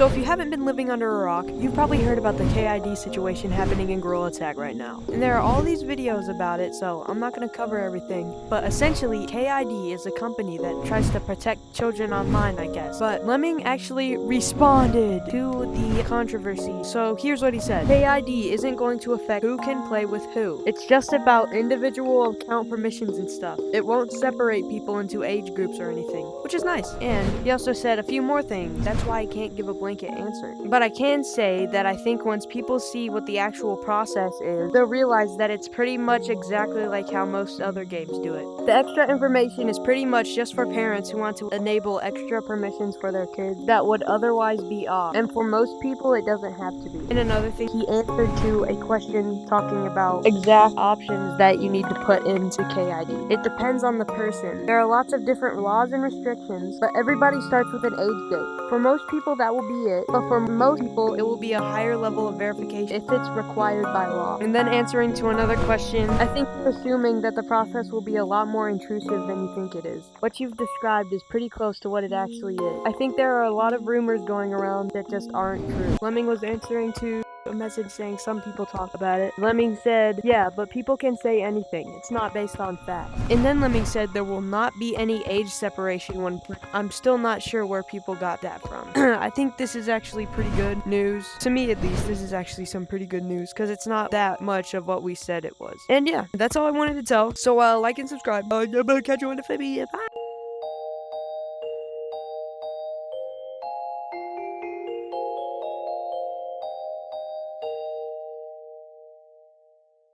So if you haven't been living under a rock, you've probably heard about the KID situation happening in Gorilla Tag right now. And there are all these videos about it, so I'm not going to cover everything. But essentially, KID is a company that tries to protect children online, I guess. But Lemming actually responded to the controversy. So here's what he said. KID isn't going to affect who can play with who. It's just about individual account permissions and stuff. It won't separate people into age groups or anything, which is nice. And he also said a few more things. That's why I can't give a blanket answer. But I can say that I think once people see what the actual process is, they'll realize that it's pretty much exactly like how most other games do it. The extra information is pretty much just for parents who want to enable extra permissions for their kids that would otherwise be off. And for most people, it doesn't have to be. And another thing, he answered to a question talking about exact options that you need to put into KID. It depends on the person. There are lots of different laws and restrictions, but everybody starts with an age date. For most people, that will be it, but for most people, it will be a higher level of verification if it's required by law. And then answering to another question, I think you're assuming that the process will be a lot more intrusive than you think it is. What you've described is pretty close to what it actually is. I think there are a lot of rumors going around that just aren't true. Lemming was answering to a message saying some people talk about it. Lemming said, yeah, but people can say anything. It's not based on facts. And then Lemming said there will not be any age separation when I'm still not sure where people got that from. I think this is actually pretty good news. To me, at least, this is actually some pretty good news because it's not that much of what we said it was. And yeah, that's all I wanted to tell. So like and subscribe. I'm gonna catch you on the video. Bye.